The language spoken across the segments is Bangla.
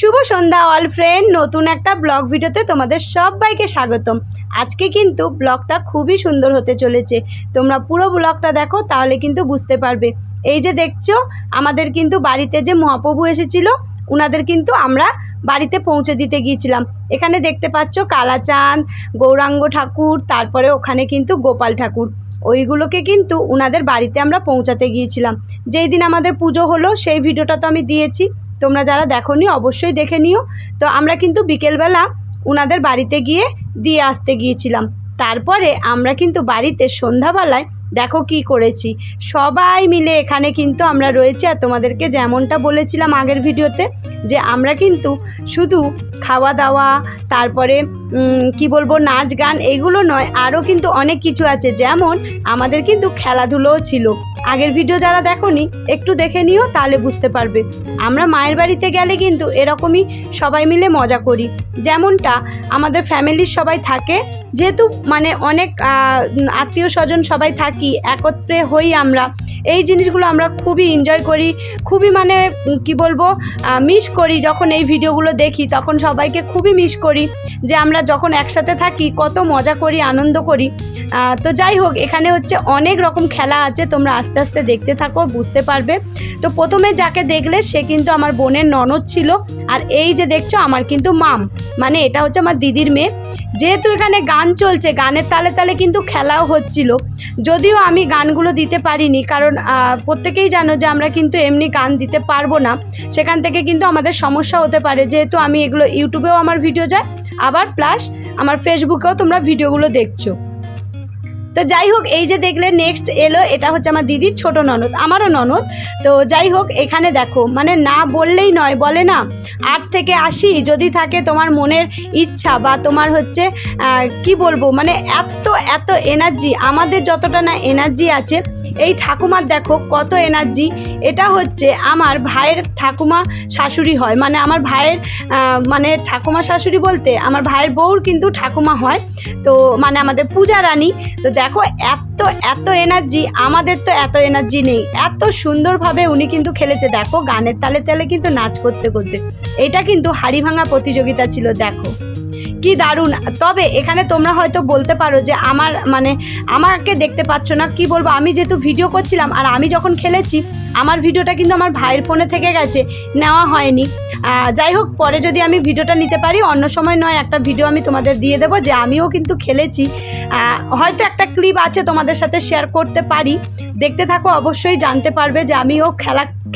শুভ সন্ধ্যা অল ফ্রেন্ড, নতুন একটা ব্লগ ভিডিওতে তোমাদের সবাইকে স্বাগতম। আজকে কিন্তু ব্লগটা খুবই সুন্দর হতে চলেছে, তোমরা পুরো ব্লগটা দেখো তাহলে কিন্তু বুঝতে পারবে। এই যে দেখছো আমাদের কিন্তু বাড়িতে যে মহাপ্রভু এসেছিল, ওনাদের কিন্তু আমরা বাড়িতে পৌঁছে দিতে গিয়েছিলাম। এখানে দেখতে পাচ্ছ কালাচাঁদ, গৌরাঙ্গ ঠাকুর, তারপরে ওখানে কিন্তু গোপাল ঠাকুর, ওইগুলোকে কিন্তু ওনাদের বাড়িতে আমরা পৌঁছাতে গিয়েছিলাম। যেই দিন আমাদের পুজো হলো সেই ভিডিওটা তো আমি দিয়েছি, তোমরা যারা দেখোনি অবশ্যই দেখে নিও। তো আমরা কিন্তু বিকেলবেলা ওনাদের বাড়িতে গিয়ে দিয়ে আসতে গিয়েছিলাম। তারপরে আমরা কিন্তু বাড়িতে সন্ধ্যাবেলায় দেখো কি করেছি, সবাই মিলে এখানে কিন্তু আমরা রয়েছি। আর তোমাদেরকে যেমনটা বলেছিলাম আগের ভিডিওতে, যে আমরা কিন্তু শুধু খাওয়া দাওয়া, তারপরে কি বলবো, নাচ গান, এগুলো নয়, আরও কিন্তু অনেক কিছু আছে। যেমন আমাদের কিন্তু খেলাধুলোও ছিল। আগের ভিডিও যারা দেখোনি একটু দেখে নিও, তাহলে বুঝতে পারবে। আমরা মায়ের বাড়িতে গেলে কিন্তু এরকমই সবাই মিলে মজা করি, যেমনটা আমাদের ফ্যামিলির সবাই থাকে, যেহেতু মানে অনেক আত্মীয় স্বজন সবাই থাকি, একত্রে হই আমরা। এই জিনিসগুলো আমরা খুবই এনজয় করি, খুবই মানে কি বলবো, মিস করি। যখন এই ভিডিওগুলো দেখি তখন সবাইকে খুবই মিস করি, যে আমরা যখন একসাথে থাকি কত মজা করি, আনন্দ করি। তো যাই হোক, এখানে হচ্ছে অনেক রকম খেলা আছে, তোমরা আস্তে আস্তে দেখতে থাকো, বুঝতে পারবে। তো প্রথমে যাকে দেখলে সে কিন্তু আমার বোনের ননদ ছিল। আর এই যে দেখছো আমার কিন্তু মাম, মানে এটা হচ্ছে আমার দিদির মেয়ে। যেহেতু এখানে গান চলছে, গানের তালে তালে কিন্তু খেলাও হচ্ছিল। যদিও আমি গানগুলো দিতে পারিনি, কারণ প্রত্যেকেই জানো যে আমরা কিন্তু এমনি গান দিতে পারবো না, সেখান থেকে কিন্তু আমাদের সমস্যা হতে পারে। যেহেতু আমি এগুলো ইউটিউবেও আমার ভিডিও যায়, আবার প্লাস আমার ফেসবুকেও তোমরা ভিডিওগুলো দেখছো। তো যাই হোক, এই যে দেখলে নেক্সট এলো, এটা হচ্ছে আমার দিদির ছোট ননদ, আমারও ননদ। তো যাই হোক, এখানে দেখো মানে না বললেই নয়, বলে না 8 থেকে 80 যদি থাকে তোমার মনের ইচ্ছা, বা তোমার হচ্ছে কি বলবো, মানে এত এত এনার্জি, আমাদের যতটা না এনার্জি আছে, এই ঠাকুমার দেখো কত এনার্জি। এটা হচ্ছে আমার ভাইয়ের ঠাকুমা শাশুড়ি হয়, মানে আমার ভাইয়ের মানে ঠাকুমা শাশুড়ি বলতে আমার ভাইয়ের বউর কিন্তু ঠাকুমা হয়। তো মানে আমাদের পূজা রানী। তো দেখো এত এত এনার্জি, আমাদের তো এত এনার্জি নেই। এত সুন্দরভাবে উনি কিন্তু খেলেছে, দেখো গানের তালে তালে কিন্তু নাচ করতে করতে। এটা কিন্তু হাড়ি ভাঙা প্রতিযোগিতা ছিল, দেখো কি দারুণ। তবে এখানে তোমরা হয়তো বলতে পারো যে আমার মানে আমাকে দেখতে পাচ্ছ না, কি বলবো, আমি যেহেতু ভিডিও করছিলাম আর আমি যখন খেলেছি, আমার ভিডিওটা কিন্তু আমার ভাইয়ের ফোনে থেকে গেছে, নেওয়া হয়নি। যাই হোক, পরে যদি আমি ভিডিওটা নিতে পারি, অন্য সময় নয় একটা ভিডিও আমি তোমাদের দিয়ে দেবো, যে আমিও কিন্তু খেলেছি। হয়তো একটা ক্লিপ আছে, তোমাদের সাথে শেয়ার করতে পারি, দেখতে থাকো, অবশ্যই জানতে পারবে যে আমিও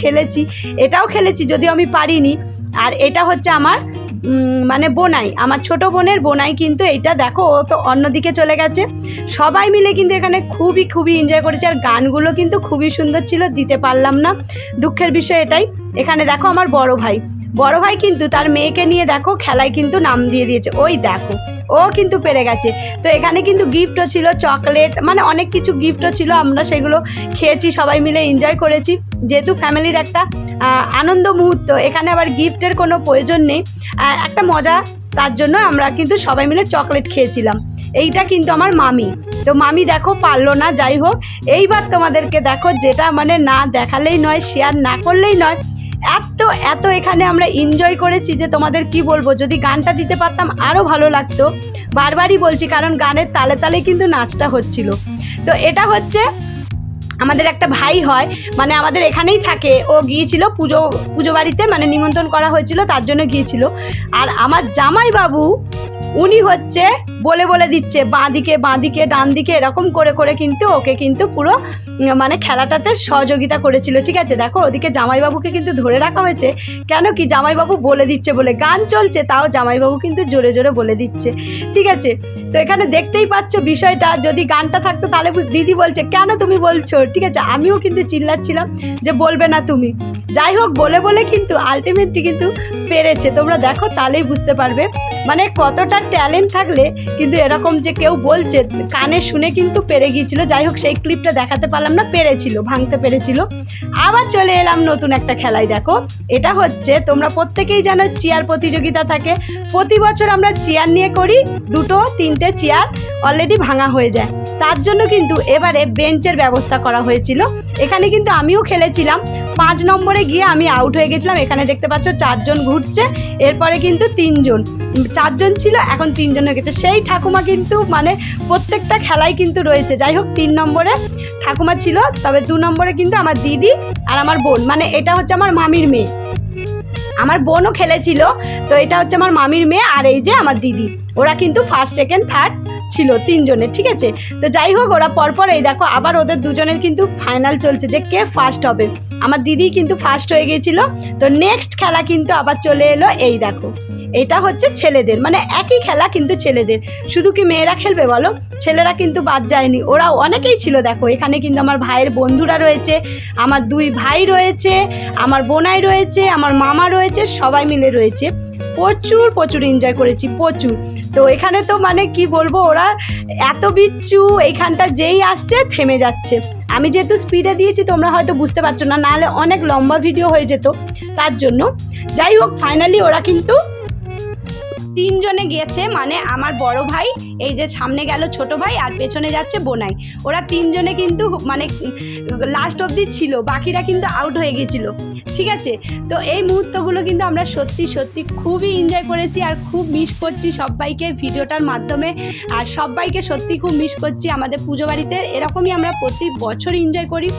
খেলেছি, এটাও খেলেছি, যদিও আমি পারিনি। আর এটা হচ্ছে আমার মানে বোনাই, আমার ছোট বোনের বোনাই কিন্তু এইটা। দেখো ও তো অন্যদিকে চলে গেছে। সবাই মিলে কিন্তু এখানে খুবই খুবই এনজয় করেছে। আর গানগুলো কিন্তু খুবই সুন্দর ছিল, দিতে পারলাম না, দুঃখের বিষয় এটাই। এখানে দেখো আমার বড় ভাই কিন্তু তার মেয়েকে নিয়ে দেখো খেলায় কিন্তু নাম দিয়ে দিয়েছে, ওই দেখো ও কিন্তু পেরে গেছে। তো এখানে কিন্তু গিফটও ছিল, চকলেট, মানে অনেক কিছু গিফটও ছিল, আমরা সেগুলো খেয়েছি, সবাই মিলে এনজয় করেছি। যেহেতু ফ্যামিলির একটা আনন্দ মুহূর্ত, এখানে আবার গিফটের কোনো প্রয়োজন নেই, একটা মজা, তার জন্য আমরা কিন্তু সবাই মিলে চকলেট খেয়েছিলাম। এইটা কিন্তু আমার মামি। তো মামি দেখো পারলো না। যাই হোক, এইবার তোমাদেরকে দেখো, যেটা মানে না দেখালেই নয়, শেয়ার না করলেই নয়, এত এত এখানে আমরা এনজয় করেছি যে তোমাদের কি বলবো। যদি গানটা দিতে পারতাম আরও ভালো লাগতো, বারবারই বলছি, কারণ গানের তালে তালে কিন্তু নাচটা হচ্ছিল। তো এটা হচ্ছে আমাদের একটা ভাই হয়, মানে আমাদের এখানেই থাকে, ও গিয়েছিল পুজো বাড়িতে, মানে নিমন্ত্রণ করা হয়েছিল তার জন্য গিয়েছিল। আর আমার জামাইবাবু উনি হচ্ছে বলে দিচ্ছে বাঁদিকে ডান দিকে, এরকম করে করে কিন্তু ওকে কিন্তু পুরো মানে খেলাটাতে সহযোগিতা করেছিল। ঠিক আছে, দেখো ওদিকে জামাইবাবুকে কিন্তু ধরে রাখা হয়েছে, কেন কি জামাইবাবু বলে দিচ্ছে বলে, গান চলছে তাও জামাইবাবু কিন্তু জোরে জোরে বলে দিচ্ছে। ঠিক আছে, তো এখানে দেখতেই পাচ্ছ বিষয়টা, যদি গানটা থাকতো তাহলে দিদি বলছে কেন তুমি বলছো। ঠিক আছে, আমিও কিন্তু চিল্লাচ্ছিলাম যে বলবে না তুমি। যাই হোক, বলে কিন্তু আলটিমেটলি কিন্তু পেরেছে। তোমরা দেখো তাহলেই বুঝতে পারবে মানে কতটা ট্যালেন্ট থাকলে কিন্তু এরকম যে কেউ বলছে কানে শুনে কিন্তু পেরে গিয়েছিল। যাই হোক সেই ক্লিপটা দেখাতে পারলাম না, পেরেছিল, ভাঙতে পেরেছিল। আবার চলে এলাম নতুন একটা খেলায়। দেখো এটা হচ্ছে, তোমরা প্রত্যেকেই জানো চেয়ার প্রতিযোগিতা থাকে, প্রতি বছর আমরা চেয়ার নিয়ে করি, 2-3টে চেয়ার অলরেডি ভাঙা হয়ে যায়। তার জন্য কিন্তু এবারে বেঞ্চের ব্যবস্থা করা হয়েছিল। এখানে কিন্তু আমিও খেলেছিলাম, 5 নম্বরে গিয়ে আমি আউট হয়ে গেছিলাম। এখানে দেখতে পাচ্ছ 4 জন ঘুরছে, এরপরে কিন্তু 3 জন, 4 জন ছিল, এখন 3 জন হয়ে গেছে। সেই ঠাকুমা কিন্তু মানে প্রত্যেকটা খেলায় কিন্তু রয়েছে। যাই হোক 3 নম্বরে ঠাকুমা ছিল, তবে 2 নম্বরে কিন্তু আমার দিদি আর আমার বোন, মানে এটা হচ্ছে আমার মামির মেয়ে। আমার বোনও খেলেছিল, তো এটা হচ্ছে আমার মামির মেয়ে, আর এই যে আমার দিদি, ওরা কিন্তু 1st, 2nd, 3rd ছিল 3 জনের, ঠিক আছে। তো যাই হোক ওরা পরপর, এই দেখো আবার ওদের দুজনের কিন্তু ফাইনাল চলছে যে কে ফার্স্ট হবে। আমার দিদি কিন্তু ফার্স্ট হয়ে গিয়েছিল। তো নেক্সট খেলা কিন্তু আবার চলে এলো, এই দেখো এটা হচ্ছে ছেলেদের, মানে একই খেলা কিন্তু ছেলেদের। শুধু কি মেয়েরা খেলবে বলো, ছেলেরা কিন্তু বাদ যায়নি, ওরা অনেকেই ছিল। দেখো এখানে কিন্তু আমার ভাইয়ের বন্ধুরা রয়েছে, আমার 2 ভাই রয়েছে, আমার বোনাই রয়েছে, আমার মামা রয়েছে, সবাই মিলে রয়েছে। প্রচুর এনজয় করেছি, প্রচুর। তো এখানে তো মানে কি বলবো, ওরা এত বিচ্ছু, এইখানটা যেই আসছে থেমে যাচ্ছে। আমি যেহেতু স্পিডে দিয়েছি তোমরা হয়তো বুঝতে পারছো না, নাহলে অনেক লম্বা ভিডিও হয়ে যেত, তার জন্য। যাই হোক ফাইনালি ওরা কিন্তু 3 জনে গেছে, মানে আমার বড় ভাই, এই যে সামনে গেল ছোট ভাই, আর পেছনে যাচ্ছে বোনাই। ওরা 3 জনে কিন্তু মানে লাস্ট অবধি ছিল, বাকিরা কিন্তু আউট হয়ে গেছিল, ঠিক আছে। তো এই মুহূর্তগুলো কিন্তু আমরা সত্যি খুবই এনজয় করেছি, আর খুব মিস করছি সবাইকে ভিডিওটার মাধ্যমে। আর সবাইকে সত্যি খুব মিস করছি। আমাদের পুজো বাড়িতে এরকমই আমরা প্রতি বছর এনজয় করি,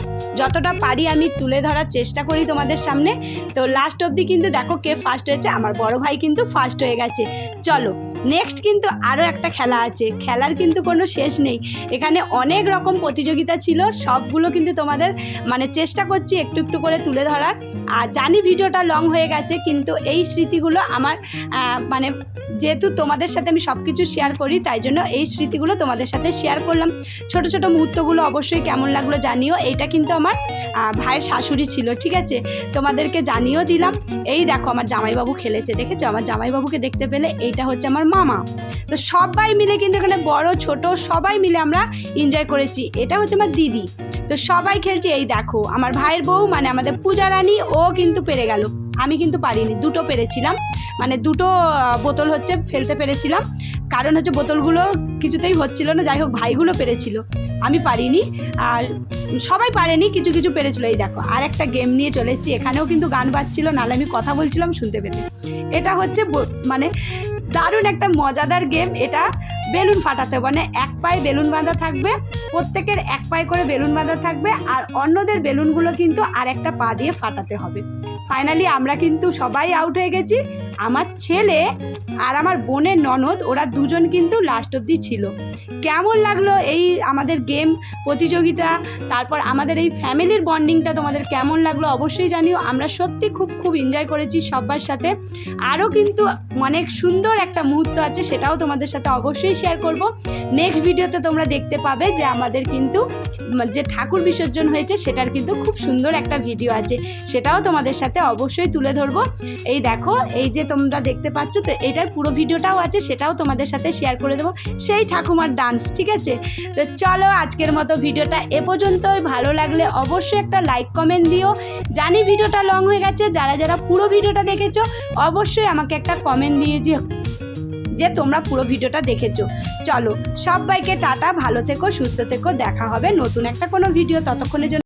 যতটা পারি আমি তুলে ধরার চেষ্টা করি তোমাদের সামনে। তো লাস্ট অবধি কিন্তু দেখো কে ফার্স্ট হয়েছে, আমার বড় ভাই কিন্তু ফার্স্ট হয়ে গেছে। চলো নেক্সট কিন্তু আরও একটা খেলা আছে, খেলার কিন্তু কোনো শেষ নেই। এখানে অনেক রকম প্রতিযোগিতা ছিল, সবগুলো কিন্তু তোমাদের মানে চেষ্টা করছি একটু একটু করে তুলে ধরার। আর জানি ভিডিওটা লং হয়ে গেছে, কিন্তু এই স্মৃতিগুলো আমার মানে যেহেতু তোমাদের সাথে আমি সব কিছু শেয়ার করি, তাই জন্য এই স্মৃতিগুলো তোমাদের সাথে শেয়ার করলাম। ছোট ছোট মুহূর্তগুলো অবশ্যই কেমন লাগলো জানিও। এইটা কিন্তু আমার ভাইয়ের শাশুড়ি ছিল, ঠিক আছে, তোমাদেরকে জানিয়েও দিলাম। এই দেখো আমার জামাইবাবু খেলেছে, দেখেছো, আমার জামাইবাবুকে দেখতে পেলে। এইটা হচ্ছে আমার মামা। তো সবাই মিলে কিন্তু এখানে বড় ছোট সবাই মিলে আমরা এনজয় করেছি। এটা হচ্ছে আমার দিদি। তো সবাই খেলছে। এই দেখো আমার ভাইয়ের বউ, মানে আমাদের পূজা রানী, ও কিন্তু পেরে গেল, আমি কিন্তু পারিনি, 2টো পেরেছিলাম, মানে 2টো বোতল হচ্ছে ফেলতে পেরেছিলাম, কারণ হচ্ছে বোতলগুলো কিছুতেই হচ্ছিল না। যাই হোক ভাইগুলো পেরেছিল, আমি পারিনি। আর সবাই পারেনি, কিছু কিছু পেরেছিল। এই দেখো আর একটা গেম নিয়ে চলে এসেছি, এখানেও কিন্তু গান বাজছিল, নাহলে আমি কথা বলছিলাম শুনতে পেতে। এটা হচ্ছে মানে দারুণ একটা মজাদার গেম। এটা বেলুন ফাটাতে, মানে এক পায়ে বেলুন বাঁধা থাকবে, প্রত্যেকের এক পায়ে করে বেলুন বাঁধা থাকবে, আর অন্যদের বেলুনগুলো কিন্তু আর একটা পা দিয়ে ফাটাতে হবে। ফাইনালি আমরা কিন্তু সবাই আউট হয়ে গেছি। আমার ছেলে আর আমার বোনের ননদ, ওরা 2 জন কিন্তু লাস্ট অবধি ছিল। কেমন লাগলো এই আমাদের গেম প্রতিযোগিতা, তারপর আমাদের এই ফ্যামিলির বন্ডিংটা তোমাদের কেমন লাগলো অবশ্যই জানিও। আমরা সত্যি খুব এনজয় করেছি সবার সাথে। আরও কিন্তু অনেক সুন্দর একটা মুহূর্ত আছে, সেটাও তোমাদের সাথে অবশ্যই শেয়ার করব। নেক্সট ভিডিওতে তোমরা দেখতে পাবে যে আমাদের কিন্তু যে ঠাকুর বিসর্জন হয়েছে সেটার কিন্তু খুব সুন্দর একটা ভিডিও আছে, সেটাও তোমাদের সাথে অবশ্যই তুলে ধরবো। এই দেখো এই যে তোমরা দেখতে পাচ্ছ, তো এটার পুরো ভিডিওটাও আছে, সেটাও তোমাদের সাথে শেয়ার করে দেবো, সেই ঠাকুমার ডান্স, ঠিক আছে। তো চলো আজকের মতো ভিডিওটা এ পর্যন্তই। ভালো লাগলে অবশ্যই একটা লাইক কমেন্ট দিও। জানি ভিডিওটা লং হয়ে গেছে, যারা পুরো ভিডিওটা দেখেছো অবশ্যই আমাকে একটা কমেন্ট দিয়ে যে তোমরা পুরো ভিডিওটা দেখেছো। চলো সবাইকে টাটা, ভালো থেকো, সুস্থ থেকো, দেখা হবে নতুন একটা কোনো ভিডিও, ততক্ষণের জন্য